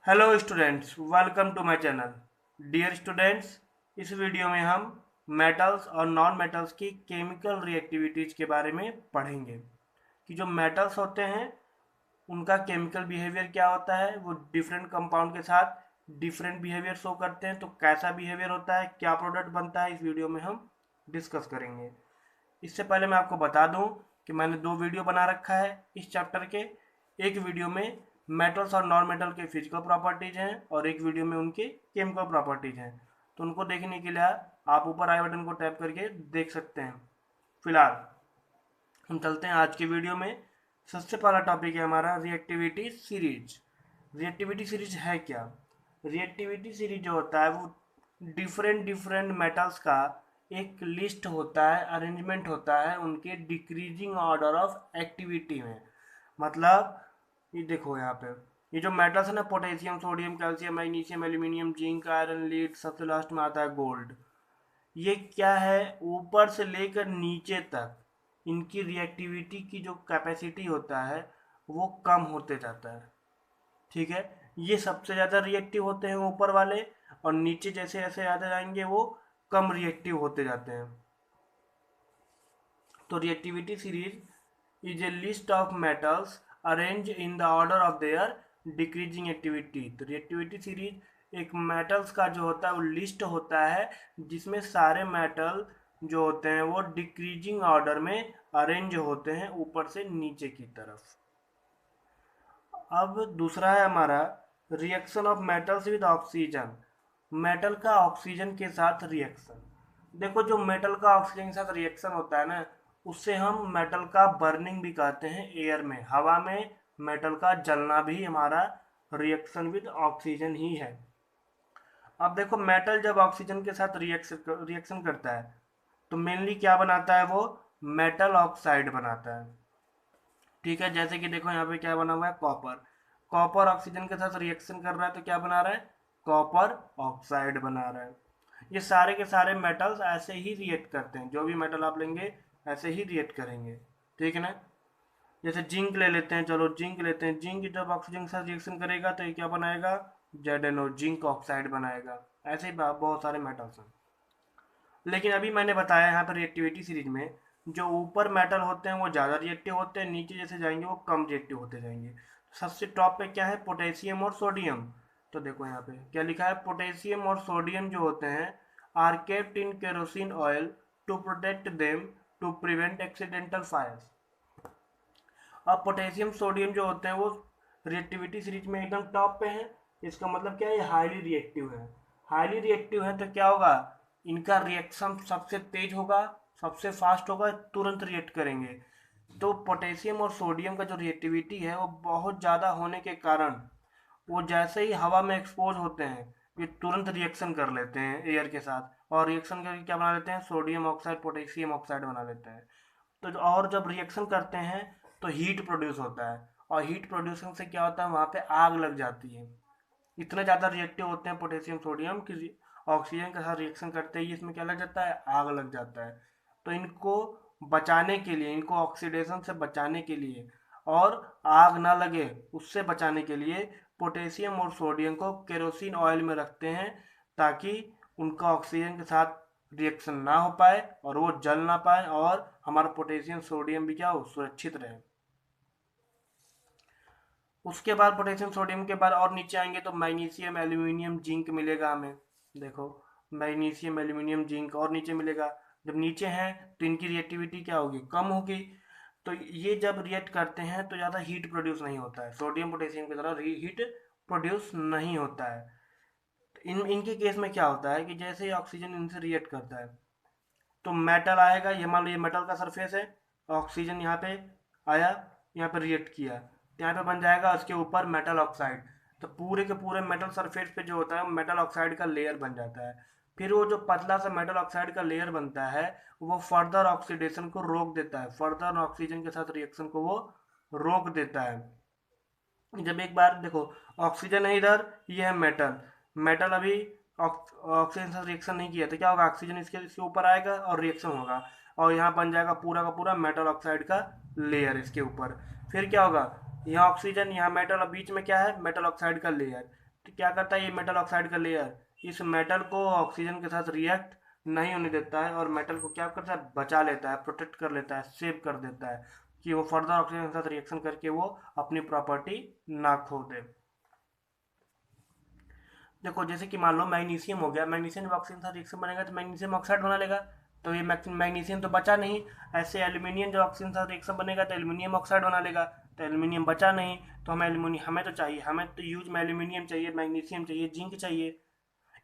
Hello students, welcome to my channel. Dear students, इस video में हम मेटल्स और नॉन मेटल्स की केमिकल रिएक्टिविटीज के बारे में पढ़ेंगे कि जो मेटल्स होते हैं उनका केमिकल बिहेवियर क्या होता है। वो डिफरेंट कंपाउंड के साथ डिफरेंट बिहेवियर शो करते हैं, तो कैसा बिहेवियर होता है, क्या प्रोडक्ट बनता है, इस वीडियो में हम डिस्कस करेंगे। इससे पहले मैं आपको बता दूं कि मैंने दो वीडियो बना रखा है इस चैप्टर के। एक वीडियो में मेटल्स और नॉन मेटल के फिजिकल प्रॉपर्टीज हैं और एक वीडियो में उनके केमिकल प्रॉपर्टीज हैं। तो उनको देखने के लिए आप ऊपर आई बटन को टैप करके देख सकते हैं। फिलहाल हम चलते हैं आज की वीडियो में। सबसे पहला टॉपिक है हमारा रिएक्टिविटी सीरीज। रिएक्टिविटी सीरीज है क्या? रिएक्टिविटी सीरीज जो होता है वो डिफरेंट डिफरेंट मेटल्स का एक लिस्ट होता है, अरेंजमेंट होता है उनके डिक्रीजिंग ऑर्डर ऑफ एक्टिविटी में। मतलब ये देखो यहाँ पे ये जो मेटल्स है ना, potassium, sodium, calcium, magnesium, aluminium, zinc, iron, lead, सबसे लास्ट में आता है गोल्ड। ये क्या है, ऊपर से लेकर नीचे तक इनकी रिएक्टिविटी की जो कैपेसिटी होता है वो कम होते जाता है। ठीक है, ये सबसे ज़्यादा रिएक्टिव होते हैं ऊपर वाले, और नीचे जैसे जैसे आते जाएंगे वो कम रिएक्टिव होते जाते हैं। तो reactivity series is a list of metals arrange in the order of their decreasing activity. तो रिएक्टिविटी सीरीज एक मेटल्स का जो होता है वो लिस्ट होता है जिसमें सारे मेटल जो होते हैं वो डिक्रीजिंग ऑर्डर में अरेंज होते हैं ऊपर से नीचे की तरफ। अब दूसरा है हमारा reaction of metals with oxygen. Metal का ऑक्सीजन के साथ रिएक्शन। देखो, जो मेटल का ऑक्सीजन के साथ रिएक्शन होता है ना, उससे हम मेटल का बर्निंग भी कहते हैं। एयर में, हवा में मेटल का जलना भी हमारा रिएक्शन विद ऑक्सीजन ही है। अब देखो, मेटल जब ऑक्सीजन के साथ रिएक्शन करता है तो मेनली क्या बनाता है, वो मेटल ऑक्साइड बनाता है। ठीक है, जैसे कि देखो यहाँ पे क्या बना हुआ है, कॉपर। कॉपर ऑक्सीजन के साथ रिएक्शन कर रहा है तो क्या बना रहा है, कॉपर ऑक्साइड बना रहा है। ये सारे के सारे मेटल्स ऐसे ही रिएक्ट करते हैं, जो भी मेटल आप लेंगे ऐसे ही रिएक्ट करेंगे। ठीक है ना। जैसे जिंक ले लेते हैं, चलो जिंक लेते हैं। जिंक जब ऑक्सीजन के साथ रिएक्शन करेगा तो ये क्या बनाएगा, जेड जिंक ऑक्साइड बनाएगा। ऐसे ही बहुत सारे मेटल्स हैं। लेकिन अभी मैंने बताया यहाँ पर रिएक्टिविटी सीरीज में जो ऊपर मेटल होते हैं वो ज़्यादा रिएक्टिव होते हैं, नीचे जैसे जाएंगे वो कम रिएक्टिव होते जाएंगे। सबसे टॉप पे क्या है, पोटेशियम और सोडियम। तो देखो यहाँ पे क्या लिखा है, पोटेशियम और सोडियम जो होते हैं are kept in kerosene oil to protect them to prevent accidental fires. अब पोटेशियम सोडियम जो होते हैं वो रिएक्टिविटी सीरीज में एकदम टॉप पे हैं। इसका मतलब क्या है, ये हाईली रिएक्टिव है। हाईली रिएक्टिव है तो क्या होगा, इनका रिएक्शन सबसे तेज होगा, सबसे फास्ट होगा, तुरंत रिएक्ट करेंगे। तो पोटेशियम और सोडियम का जो रिएक्टिविटी है वो बहुत ज़्यादा होने के कारण वो जैसे ही हवा में एक्सपोज होते हैं ये तुरंत रिएक्शन कर लेते हैं एयर के साथ, और रिएक्शन करके क्या बना लेते हैं, सोडियम ऑक्साइड, पोटेशियम ऑक्साइड बना लेते हैं। तो और जब रिएक्शन करते हैं तो हीट प्रोड्यूस होता है, और हीट प्रोड्यूसन से क्या होता है, वहाँ पे आग लग जाती है। इतने ज़्यादा रिएक्टिव होते हैं पोटेशियम सोडियम कि ऑक्सीजन के साथ रिएक्शन करते ही इसमें क्या लग जाता है, आग लग जाता है। तो इनको बचाने के लिए, इनको ऑक्सीडेशन से बचाने के लिए और आग ना लगे उससे बचाने के लिए पोटेशियम और सोडियम को केरोसिन ऑयल में रखते हैं, ताकि उनका ऑक्सीजन के साथ रिएक्शन ना हो पाए और वो जल ना पाए, और हमारा पोटेशियम सोडियम भी क्या हो, सुरक्षित रहे। उसके बाद पोटेशियम सोडियम के बाद और नीचे आएंगे तो मैग्नीशियम, एल्यूमिनियम, जिंक मिलेगा हमें। देखो, मैग्नीशियम, एल्यूमिनियम, जिंक और नीचे मिलेगा। जब नीचे हैं तो इनकी रिएक्टिविटी क्या होगी, कम होगी। तो ये जब रिएक्ट करते हैं तो ज़्यादा हीट प्रोड्यूस नहीं होता है, सोडियम पोटेशियम की तरह हीट प्रोड्यूस नहीं होता है। तो इनके केस में क्या होता है कि जैसे ही ऑक्सीजन इनसे रिएक्ट करता है तो मेटल आएगा। ये मान लो ये मेटल का सरफेस है, ऑक्सीजन यहाँ पे आया, यहाँ पे रिएक्ट किया तो यहाँ पे बन जाएगा उसके ऊपर मेटल ऑक्साइड। तो पूरे के पूरे मेटल सरफेस पे जो होता है मेटल ऑक्साइड का लेयर बन जाता है। फिर वो जो पतला सा मेटल ऑक्साइड का लेयर बनता है वो फर्दर ऑक्सीडेशन को रोक देता है, फर्दर ऑक्सीजन के साथ रिएक्शन को वो रोक देता है। जब एक बार देखो, ऑक्सीजन है इधर, ये है मेटल। मेटल अभी ऑक्सीजन से रिएक्शन नहीं किया तो क्या होगा, ऑक्सीजन इसके इसके ऊपर आएगा और रिएक्शन होगा, और यहाँ बन जाएगा पूरा का पूरा मेटल ऑक्साइड का लेयर इसके ऊपर। फिर क्या होगा, यहाँ ऑक्सीजन, यहाँ मेटल, और बीच में क्या है, मेटल ऑक्साइड का लेयर। तो क्या करता है ये मेटल ऑक्साइड का लेयर, इस मेटल को ऑक्सीजन के साथ रिएक्ट नहीं होने देता है और मेटल को क्या करता है, बचा लेता है, प्रोटेक्ट कर लेता है, सेव कर देता है कि वो फर्दर ऑक्सीजन के साथ रिएक्शन करके वो अपनी प्रॉपर्टी ना खो दे। देखो जैसे कि मान लो मैग्नीशियम हो गया, मैग्नीशियम जब ऑक्सीजन के साथ रिएक्शन बनेगा तो मैग्नीशियम ऑक्साइड बना लेगा, तो ये मैग्नीशियम तो बचा नहीं। ऐसे एल्यूमिनियम जब ऑक्सीजन के साथ रिएक्शन बनेगा तो एल्यूमिनियम ऑक्साइड बना लेगा, तो एल्यूमिनियम बचा नहीं, तो हमें एल्यूमिनियम हमें तो चाहिए, हमें तो यूज में एल्यूमिनियम चाहिए, मैग्नीशियम चाहिए, जिंक चाहिए।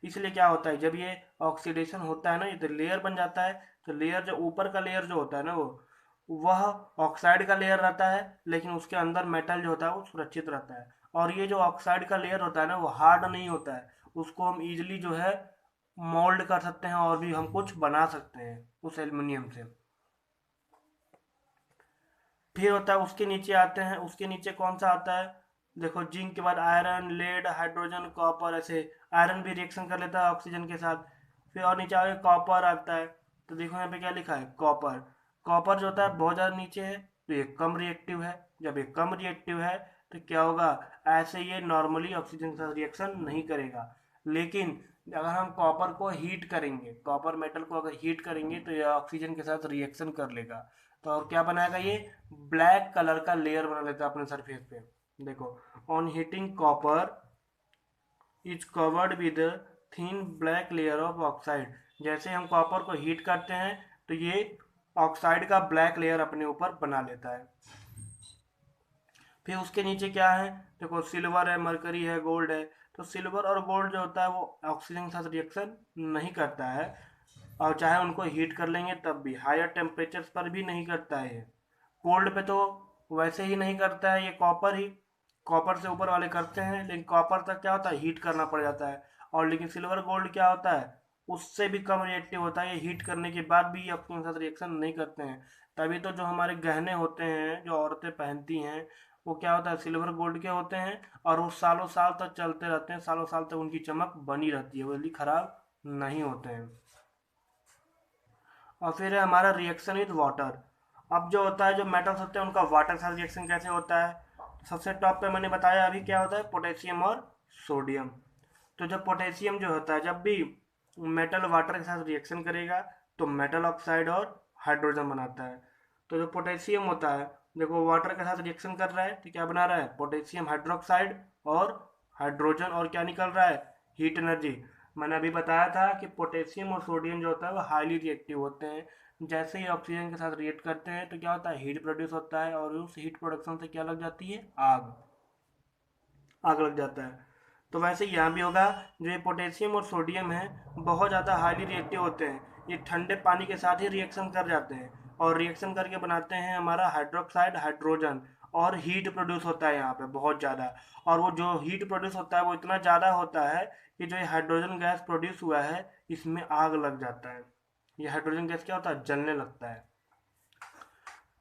इसलिए क्या होता है, जब ये ऑक्सीडेशन होता है ना, ये तो लेयर बन जाता है, तो लेयर जो ऊपर का लेयर जो होता है ना, वो वह ऑक्साइड का लेयर रहता है, लेकिन उसके अंदर मेटल जो होता है वो सुरक्षित रहता है। और ये जो ऑक्साइड का लेयर होता है ना, वो हार्ड नहीं होता है, उसको हम इजीली जो है मोल्ड कर सकते हैं और भी हम कुछ बना सकते हैं उस एल्युमिनियम से। फिर होता है उसके नीचे आते हैं, उसके नीचे कौन सा आता है, देखो जिंक के बाद आयरन, लेड, हाइड्रोजन, कॉपर, ऐसे आयरन भी रिएक्शन कर लेता है ऑक्सीजन के साथ। फिर और नीचे आगे कॉपर आता है, तो देखो यहाँ पे क्या लिखा है, कॉपर। कॉपर जो होता है बहुत ज़्यादा नीचे है, तो ये कम रिएक्टिव है। जब ये कम रिएक्टिव है तो क्या होगा, ऐसे ये नॉर्मली ऑक्सीजन के साथ रिएक्शन नहीं करेगा। लेकिन अगर हम कॉपर को हीट करेंगे, कॉपर मेटल को अगर हीट करेंगे तो ये ऑक्सीजन के साथ रिएक्शन कर लेगा, तो और क्या बनाएगा, ये ब्लैक कलर का लेयर बना लेता है अपने सरफेस पे। देखो, on heating copper is covered with thin black layer of oxide. जैसे हम कॉपर को हीट करते हैं तो ये ऑक्साइड का ब्लैक लेयर अपने ऊपर बना लेता है। फिर उसके नीचे क्या है, देखो सिल्वर है, मरकरी है, गोल्ड है। तो सिल्वर और गोल्ड जो होता है वो ऑक्सीजन के साथ रिएक्शन नहीं करता है, और चाहे उनको हीट कर लेंगे तब भी हायर टेम्परेचर्स पर भी नहीं करता है ये। कोल्ड पे तो वैसे ही नहीं करता है, ये कॉपर ही, कॉपर से ऊपर वाले करते हैं, लेकिन कॉपर तक क्या होता है, हीट करना पड़ जाता है। और लेकिन सिल्वर गोल्ड क्या होता है, उससे भी कम रिएक्टिव होता है, ये हीट करने के बाद भी ऑक्सीजन के साथ रिएक्शन नहीं करते हैं। तभी तो जो हमारे गहने होते हैं जो औरतें पहनती हैं, वो क्या होता है, सिल्वर गोल्ड के होते हैं, और वो सालों साल तक चलते रहते हैं, सालों साल तक उनकी चमक बनी रहती है, वो जल्दी खराब नहीं होते हैं। और फिर है हमारा रिएक्शन विद वाटर। अब जो होता है, जो मेटल्स होते हैं उनका वाटर के साथ रिएक्शन कैसे होता है, सबसे टॉप पे मैंने बताया अभी क्या होता है, पोटेशियम और सोडियम। तो जब पोटेशियम जो होता है, जब भी मेटल वाटर के साथ रिएक्शन करेगा तो मेटल ऑक्साइड और हाइड्रोजन बनाता है। तो जो पोटेशियम होता है, देखो वाटर के साथ रिएक्शन कर रहा है तो क्या बना रहा है, पोटेशियम हाइड्रोक्साइड और हाइड्रोजन, और क्या निकल रहा है, हीट एनर्जी। मैंने अभी बताया था कि पोटेशियम और सोडियम जो होता है वो हाईली रिएक्टिव होते हैं, जैसे ही ऑक्सीजन के साथ रिएक्ट करते हैं तो क्या होता है, हीट प्रोड्यूस होता है, और उस हीट प्रोडक्शन से क्या लग जाती है, आग, आग लग जाता है। तो वैसे ही यहाँ भी होगा, जो ये पोटेशियम और सोडियम है बहुत ज़्यादा हाईली रिएक्टिव होते हैं, ये ठंडे पानी के साथ ही रिएक्शन कर जाते हैं, और रिएक्शन करके बनाते हैं हमारा हाइड्रोक्साइड, हाइड्रोजन, और हीट प्रोड्यूस होता है यहाँ पे बहुत ज़्यादा। और वो जो हीट प्रोड्यूस होता है वो इतना ज़्यादा होता है कि जो ये हाइड्रोजन गैस प्रोड्यूस हुआ है इसमें आग लग जाता है। ये हाइड्रोजन गैस क्या होता है, जलने लगता है।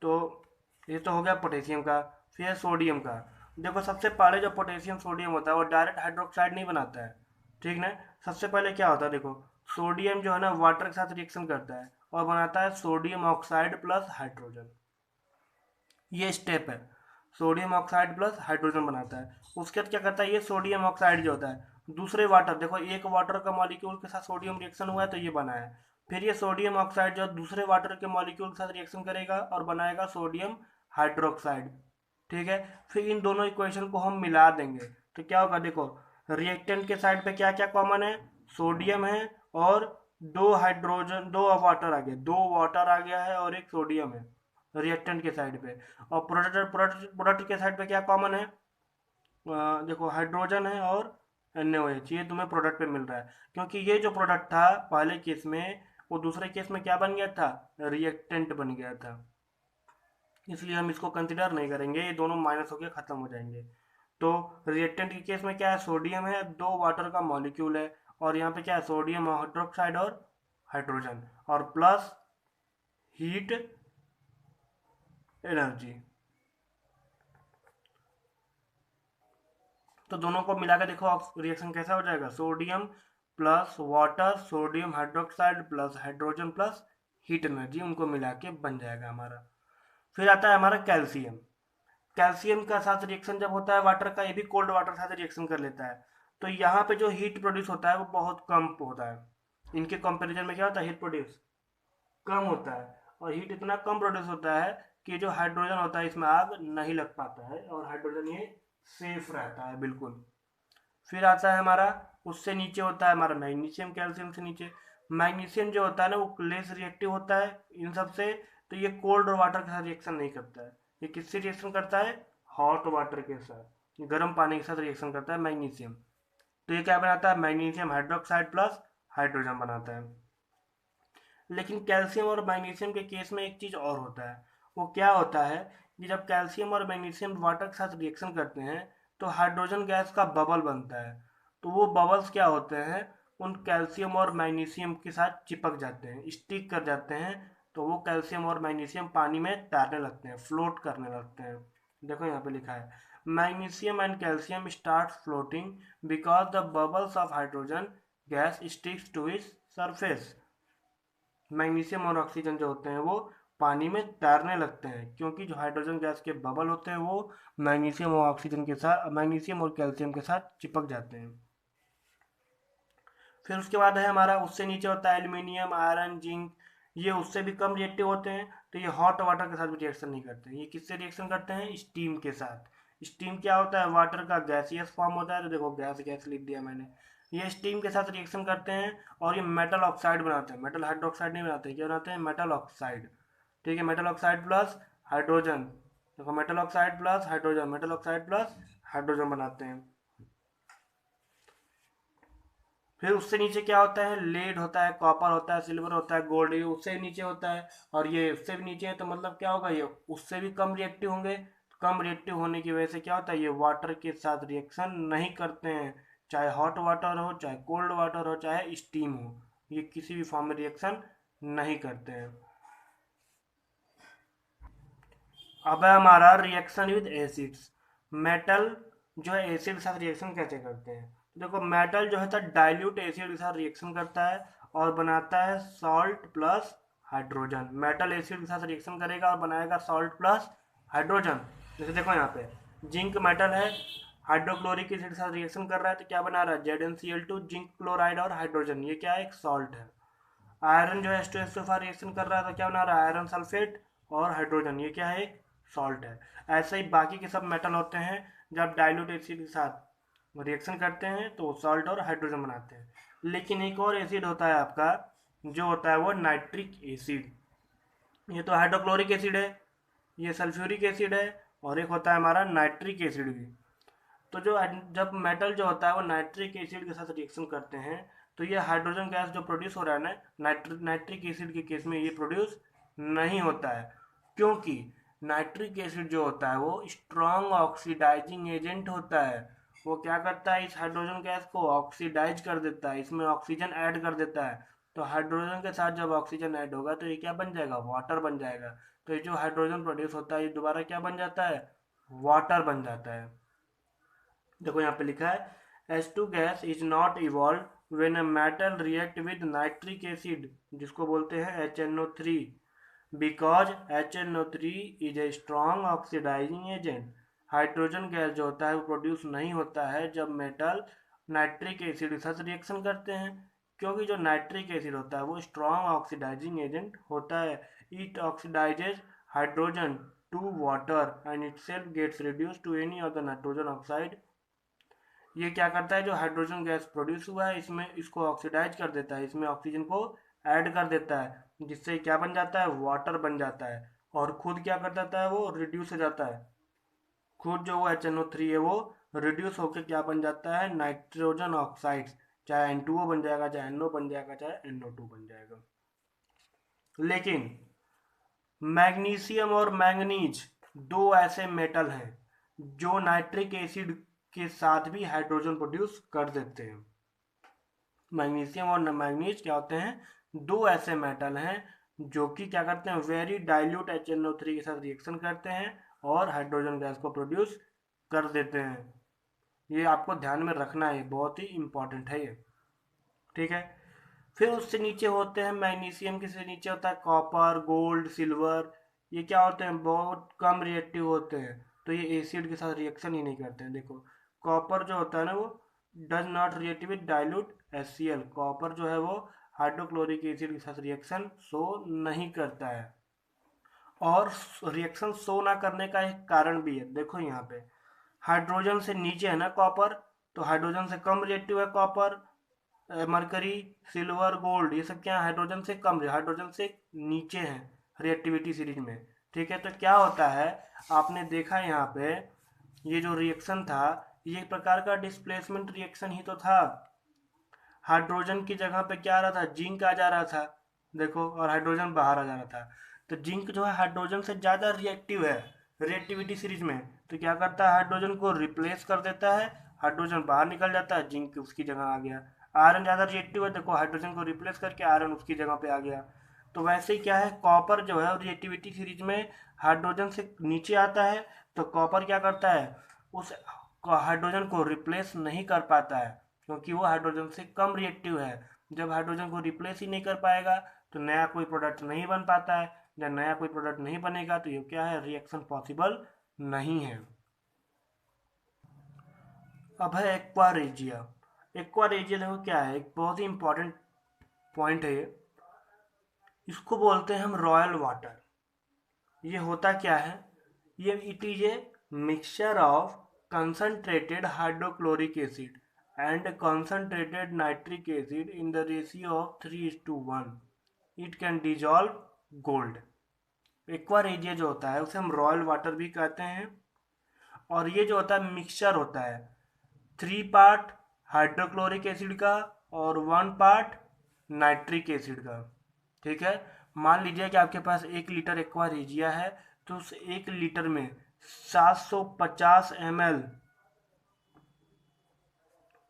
तो ये तो हो गया पोटेशियम का। फिर सोडियम का। देखो सबसे पहले जो पोटेशियम सोडियम होता है वो डायरेक्ट हाइड्रोक्साइड नहीं बनाता है, ठीक ना। सबसे पहले क्या होता है, देखो सोडियम जो है ना वाटर के साथ रिएक्शन करता है और बनाता है सोडियम ऑक्साइड प्लस हाइड्रोजन। ये स्टेप है, सोडियम ऑक्साइड प्लस हाइड्रोजन बनाता है। उसके बाद क्या करता है, ये सोडियम ऑक्साइड जो होता है दूसरे वाटर, देखो एक वाटर का मॉलिक्यूल के साथ सोडियम रिएक्शन हुआ है तो ये बना है। फिर ये सोडियम ऑक्साइड जो दूसरे वाटर के मॉलिक्यूल के साथ रिएक्शन करेगा और बनाएगा सोडियम हाइड्रोक्साइड, ठीक है। फिर इन दोनों इक्वेशन को हम मिला देंगे तो क्या होगा, देखो रिएक्टेंट के साइड पे क्या क्या कॉमन है, सोडियम है, और दो हाइड्रोजन, दो वाटर आ गया, दो वाटर आ गया है और एक सोडियम है रिएक्टेंट के साइड पे। और प्रोडक्ट प्रोडक्ट प्रोडक्ट के साइड पे क्या कॉमन है, देखो हाइड्रोजन है और NaOH, ये तुम्हें प्रोडक्ट पे मिल रहा है, क्योंकि ये जो प्रोडक्ट था पहले केस में वो दूसरे केस में क्या बन गया था, रिएक्टेंट बन गया था, इसलिए हम इसको कंसिडर नहीं करेंगे, ये दोनों माइनस होकर खत्म हो जाएंगे। तो रिएक्टेंट के केस में क्या है, सोडियम है, दो वाटर का मॉलिक्यूल है, और यहाँ पे क्या है, सोडियम हाइड्रोक्साइड और हाइड्रोजन, और प्लस हीट एनर्जी। तो दोनों को मिला के देखो रिएक्शन कैसा हो जाएगा, sodium plus water, sodium hydroxide plus hydrogen plus heat energy, उनको मिला के बन जाएगा हमारा। फिर आता है हमारा कैल्शियम। कैल्शियम का साथ रिएक्शन जब होता है वाटर का, ये भी कोल्ड वाटर के साथ रिएक्शन कर लेता है। तो यहाँ पे जो हीट प्रोड्यूस होता है वो बहुत कम होता है। इनके कंपैरिजन में क्या होता है, हीट प्रोड्यूस कम होता है, और हीट इतना कम प्रोड्यूस होता है कि जो हाइड्रोजन होता है इसमें आग नहीं लग पाता है, और हाइड्रोजन ये सेफ रहता है बिल्कुल। फिर आता है हमारा, उससे नीचे होता है हमारा मैग्नीशियम, कैल्शियम से नीचे। मैग्नीशियम जो होता है ना वो लेस रिएक्टिव होता है इन सब से, तो ये कोल्ड वाटर के साथ रिएक्शन नहीं करता है। ये किससे रिएक्शन करता है, हॉट वाटर के साथ, गर्म पानी के साथ रिएक्शन करता है मैग्नीशियम। तो ये क्या बनाता है, मैग्नीशियम हाइड्रोक्साइड प्लस हाइड्रोजन बनाता है। लेकिन कैल्शियम और मैग्नीशियम के केस में एक चीज़ और होता है, वो क्या होता है कि जब कैल्शियम और मैग्नीशियम वाटर के साथ रिएक्शन करते हैं तो हाइड्रोजन गैस का बबल बनता है। तो वो बबल्स क्या होते हैं, उन कैल्शियम और मैग्नीशियम के साथ चिपक जाते हैं, स्टिक कर जाते हैं। तो वो कैल्शियम और मैग्नीशियम पानी में तैरने लगते हैं, फ्लोट करने लगते हैं। देखो यहाँ पे लिखा है, magnesium and calcium start floating because the bubbles of hydrogen gas sticks to its surface. Magnesium और ऑक्सीजन जो होते हैं वो पानी में तैरने लगते हैं, क्योंकि जो हाइड्रोजन गैस के बबल होते हैं वो मैग्नीशियम और ऑक्सीजन के साथ, मैग्नीशियम और कैल्शियम के साथ चिपक जाते हैं। फिर उसके बाद है हमारा, उससे नीचे होता है एल्यूमिनियम, आयरन, जिंक। ये उससे भी कम रिएक्टिव होते हैं, तो ये हॉट वाटर के साथ भी रिएक्शन नहीं करते हैं। ये किससे रिएक्शन करते हैं, स्टीम के साथ। स्टीम क्या होता है, वाटर का गैसियस फॉर्म होता है, तो देखो गैस गैस लिख दिया मैंने। ये स्टीम के साथ रिएक्शन करते हैं और ये मेटल ऑक्साइड बनाते हैं, मेटल हाइड्रोक्साइड नहीं बनाते, क्या बनाते हैं, मेटल ऑक्साइड। ठीक है, मेटल ऑक्साइड प्लस हाइड्रोजन, देखो metal oxide plus hydrogen, metal oxide plus hydrogen बनाते हैं। फिर उससे नीचे क्या होता है, लेड होता है, कॉपर होता है, सिल्वर होता है, गोल्ड, ये उससे भी नीचे होता है। और ये उससे भी नीचे है, तो मतलब क्या होगा, ये उससे भी कम रिएक्टिव होंगे। कम रिएक्टिव होने की वजह से क्या होता है, ये वाटर के साथ रिएक्शन नहीं करते हैं। चाहे हॉट वाटर हो, चाहे कोल्ड वाटर हो, चाहे स्टीम हो, ये किसी भी फॉर्म में रिएक्शन नहीं करते हैं। अब है हमारा रिएक्शन विद एसिड्स। मेटल जो है एसिड के साथ रिएक्शन कैसे करते हैं, तो देखो मेटल जो है डाइल्यूट एसिड के साथ रिएक्शन करता है और बनाता है salt plus hydrogen. Metal acid के साथ रिएक्शन करेगा और बनाएगा सॉल्ट प्लस हाइड्रोजन। जैसे देखो यहाँ पे जिंक मेटल है, हाइड्रोक्लोरिक एसिड के साथ रिएक्शन कर रहा है, तो क्या बना रहा है, ZnCl2, जिंक क्लोराइड और हाइड्रोजन, ये क्या है, एक सॉल्ट है। आयरन जो है H2SO4 रिएक्शन कर रहा है, तो क्या बना रहा है, आयरन सल्फेट और हाइड्रोजन, ये क्या है, एक सॉल्ट है। ऐसे ही बाकी के सब मेटल होते हैं, जब डाइल्यूट एसिड के साथ रिएक्शन करते हैं तो सॉल्ट और हाइड्रोजन बनाते हैं। लेकिन एक और एसिड होता है आपका, जो होता है वो नाइट्रिक एसिड। ये तो हाइड्रोक्लोरिक एसिड है, ये सल्फ्यूरिक एसिड है, और एक होता है हमारा नाइट्रिक एसिड भी। तो जो जब मेटल जो होता है वो नाइट्रिक एसिड के साथ रिएक्शन करते हैं, तो ये हाइड्रोजन गैस जो प्रोड्यूस हो रहा है ना, नाइट्रिक एसिड के केस में ये प्रोड्यूस नहीं होता है। क्योंकि नाइट्रिक एसिड जो होता है वो स्ट्रॉन्ग ऑक्सीडाइजिंग एजेंट होता है। वो क्या करता है, इस हाइड्रोजन गैस को ऑक्सीडाइज कर देता है, इसमें ऑक्सीजन ऐड कर देता है। तो हाइड्रोजन के साथ जब ऑक्सीजन ऐड होगा तो ये क्या बन जाएगा, वाटर बन जाएगा। तो ये जो हाइड्रोजन प्रोड्यूस होता है ये दोबारा क्या बन जाता है, वाटर बन जाता है। देखो यहाँ पे लिखा है H2 gas is not evolve when a metal react with nitric acid, जिसको बोलते हैं HNO3, because HNO3 is a strong oxidising agent. Hydrogen gas जो होता है वो प्रोड्यूस नहीं होता है जब मेटल नाइट्रिक एसिड के साथ रिएक्शन करते हैं, क्योंकि जो नाइट्रिक एसिड होता है वो स्ट्रॉन्ग ऑक्सीडाइजिंग एजेंट होता है। It oxidises hydrogen to water and itself gets reduced to any other nitrogen oxide। ये क्या करता है, जो हाइड्रोजन गैस प्रोड्यूस हुआ है इसमें इसको ऑक्सीडाइज कर देता है, इसमें ऑक्सीजन को ऐड कर देता है, जिससे क्या बन जाता है, वाटर बन जाता है। और खुद क्या कर देता है, वो रिड्यूस हो जाता है। खुद जो वो HNO3 है वो रिड्यूस होकर क्या बन जाता है, नाइट्रोजन ऑक्साइड। चाहे N2O बन जाएगा, चाहे NO बन जाएगा, चाहे NO2 बन जाएगा। लेकिन मैग्नीशियम और मैंगनीज दो ऐसे मेटल हैं जो नाइट्रिक एसिड के साथ भी हाइड्रोजन प्रोड्यूस कर देते हैं। मैग्नीशियम और मैंगनीज क्या होते हैं, दो ऐसे मेटल हैं जो कि क्या करते हैं, वेरी डाइल्यूट HNO3 के साथ रिएक्शन करते हैं और हाइड्रोजन गैस को प्रोड्यूस कर देते हैं। ये आपको ध्यान में रखना है, बहुत ही इंपॉर्टेंट है ये। ठीक है, फिर उससे नीचे होते हैं मैग्नीशियम के से नीचे होता है कॉपर, गोल्ड, सिल्वर। ये क्या होते हैं, बहुत कम रिएक्टिव होते हैं, तो ये एसिड के साथ रिएक्शन ही नहीं करते हैं। देखो कॉपर जो होता है ना वो does not react with dilute HCl। Copper जो है वो हाइड्रोक्लोरिक एसिड के साथ रिएक्शन शो नहीं करता है। और रिएक्शन शो ना करने का एक कारण भी है, देखो यहाँ पे हाइड्रोजन से नीचे है ना कॉपर, तो हाइड्रोजन से कम रिएक्टिव है कॉपर, मरकरी, सिल्वर, गोल्ड, ये सब क्या है, हाइड्रोजन से कम, हाइड्रोजन से नीचे है रिएक्टिविटी सीरीज में। ठीक है, तो क्या होता है, आपने देखा यहाँ पे ये जो रिएक्शन था ये एक प्रकार का डिस्प्लेसमेंट रिएक्शन ही तो था। हाइड्रोजन की जगह पे क्या आ रहा था, जिंक आ जा रहा था, देखो, और हाइड्रोजन बाहर आ जा रहा था। तो जिंक जो है हाइड्रोजन से ज़्यादा रिएक्टिव है रिएक्टिविटी सीरीज में, तो क्या करता है, हाइड्रोजन को रिप्लेस कर देता है, हाइड्रोजन बाहर निकल जाता है, जिंक उसकी जगह आ गया। आयरन ज़्यादा रिएक्टिव है, देखो हाइड्रोजन को रिप्लेस करके आयरन उसकी जगह पे आ गया। तो वैसे ही क्या है, कॉपर जो है रिएक्टिविटी सीरीज में हाइड्रोजन से नीचे आता है, तो कॉपर क्या करता है, उस हाइड्रोजन को रिप्लेस नहीं कर पाता है, क्योंकि वो हाइड्रोजन से कम रिएक्टिव है। जब हाइड्रोजन को रिप्लेस ही नहीं कर पाएगा तो नया कोई प्रोडक्ट नहीं बन पाता है। जब नया कोई प्रोडक्ट नहीं बनेगा तो ये क्या है, रिएक्शन पॉसिबल नहीं है। अब है एक्वा रेजिया। एक्वा रेजिया देखो क्या है, एक बहुत ही इंपॉर्टेंट पॉइंट है ये। इसको बोलते हैं हम रॉयल वाटर। ये होता क्या है, ये it is a mixture of concentrated hydrochloric acid and concentrated nitric acid in the ratio of 3:1. It can dissolve gold. Aqua regia जो होता है उसे हम रॉयल वाटर भी कहते हैं। और ये जो होता है मिक्सचर होता है 3 पार्ट हाइड्रोक्लोरिक एसिड का और 1 पार्ट नाइट्रिक एसिड का। ठीक है, मान लीजिए कि आपके पास 1 लीटर एक्वा रेजिया है, तो उस 1 लीटर में 750 ml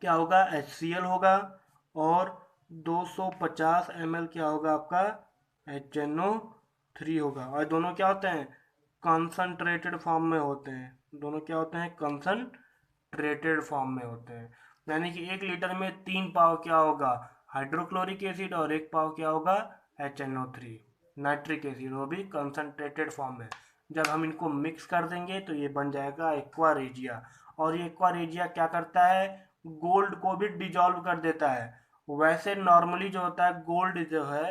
क्या होगा, HCl होगा, और 250 ml क्या होगा आपका, HNO3 होगा। और दोनों क्या होते हैं, कंसंट्रेटेड फॉर्म में होते हैं, दोनों क्या होते हैं, कंसंट्रेटेड फॉर्म में होते हैं। यानी कि 1 लीटर में 3 पाव क्या होगा, हाइड्रोक्लोरिक एसिड, और 1 पाव क्या होगा, HNO3 नाइट्रिक एसिड, वो भी कंसंट्रेटेड फॉर्म में। जब हम इनको मिक्स कर देंगे तो ये बन जाएगा एक्वा रेजिया। और ये एक्वा रेजिया क्या करता है, गोल्ड को भी डिजॉल्व कर देता है। वैसे नॉर्मली जो होता है गोल्ड जो है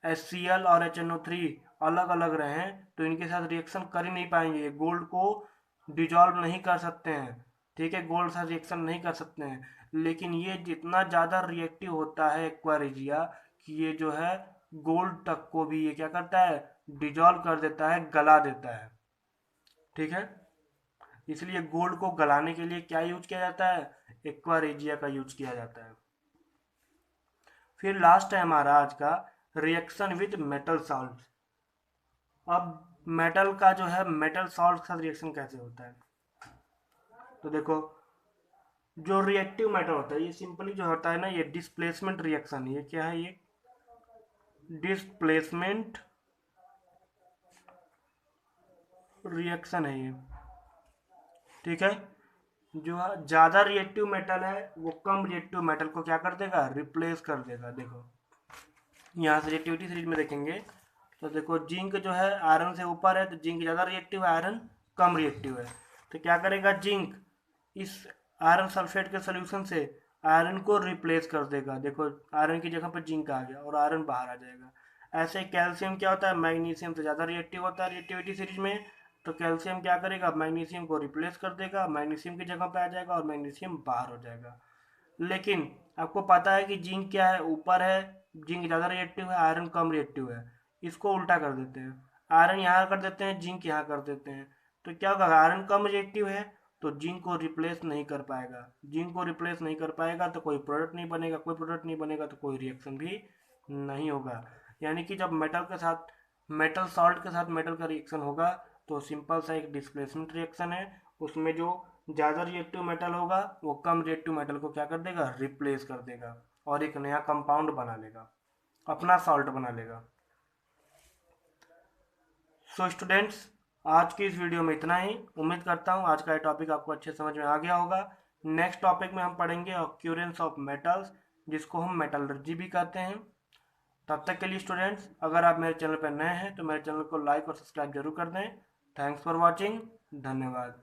HCl और HNO3 अलग अलग रहें तो इनके साथ रिएक्शन कर ही नहीं पाएंगे, गोल्ड को डिजॉल्व नहीं कर सकते हैं। ठीक है, गोल्ड साथ रिएक्शन नहीं कर सकते हैं, लेकिन ये जितना ज़्यादा रिएक्टिव होता है एक्वा रेजिया कि ये जो है गोल्ड तक को भी ये क्या करता है, डिजॉल्व कर देता है, गला देता है। ठीक है, इसलिए गोल्ड को गलाने के लिए क्या यूज किया जाता है, एक्वा रेजिया का यूज किया जाता है। फिर लास्ट है हमारा आज का रिएक्शन विद मेटल सॉल्ट। अब मेटल का जो है मेटल सॉल्ट का रिएक्शन कैसे होता है, तो देखो जो रिएक्टिव मेटल होता है ये सिंपली जो होता है ना, ये डिस्प्लेसमेंट रिएक्शन, ये क्या है, ये डिस्प्लेसमेंट रिएक्शन है ये। ठीक है, जो ज़्यादा रिएक्टिव मेटल है वो कम रिएक्टिव मेटल को क्या कर देगा, रिप्लेस कर देगा। देखो यहाँ से रिएक्टिविटी सीरीज में देखेंगे तो देखो जिंक जो है आयरन से ऊपर है, तो जिंक ज़्यादा रिएक्टिव है, आयरन कम रिएक्टिव है। तो क्या करेगा, जिंक इस आयरन सल्फेट के सोल्यूशन से आयरन को रिप्लेस कर देगा। देखो आयरन की जगह पर जिंक आ गया और आयरन बाहर आ जाएगा। ऐसे कैल्शियम क्या होता है, मैग्नीशियम से ज़्यादा रिएक्टिव होता है रिएक्टिविटी सीरीज में, तो कैल्शियम क्या करेगा, मैग्नीशियम को रिप्लेस कर देगा, मैग्नीशियम की जगह पे आ जाएगा और मैग्नीशियम बाहर हो जाएगा। लेकिन आपको पता है कि जिंक क्या है, ऊपर है, जिंक ज़्यादा रिएक्टिव है, आयरन कम रिएक्टिव है। इसको उल्टा कर देते हैं, आयरन यहाँ कर देते हैं, जिंक यहाँ कर देते हैं। तो क्या होगा, आयरन कम रिएक्टिव है तो जिंक को रिप्लेस नहीं कर पाएगा, जिंक को रिप्लेस नहीं कर पाएगा तो कोई प्रोडक्ट नहीं बनेगा, कोई प्रोडक्ट नहीं बनेगा तो कोई रिएक्शन भी नहीं होगा। यानी कि जब मेटल के साथ मेटल सॉल्ट के साथ मेटल का रिएक्शन होगा तो सिंपल सा एक डिस्प्लेसमेंट रिएक्शन है। उसमें जो ज़्यादा रिएक्टिव मेटल होगा वो कम रिएक्टिव मेटल को क्या कर देगा, रिप्लेस कर देगा और एक नया कंपाउंड बना लेगा, अपना सॉल्ट बना लेगा। सो स्टूडेंट्स, आज की इस वीडियो में इतना ही। उम्मीद करता हूँ आज का ये टॉपिक आपको अच्छे समझ में आ गया होगा। नेक्स्ट टॉपिक में हम पढ़ेंगे ऑक्यूरेंस ऑफ मेटल्स, जिसको हम मेटलर्जी भी कहते हैं। तब तक के लिए स्टूडेंट्स, अगर आप मेरे चैनल पर नए हैं तो मेरे चैनल को लाइक और सब्सक्राइब जरूर कर दें। थैंक्स फॉर वॉचिंग, धन्यवाद।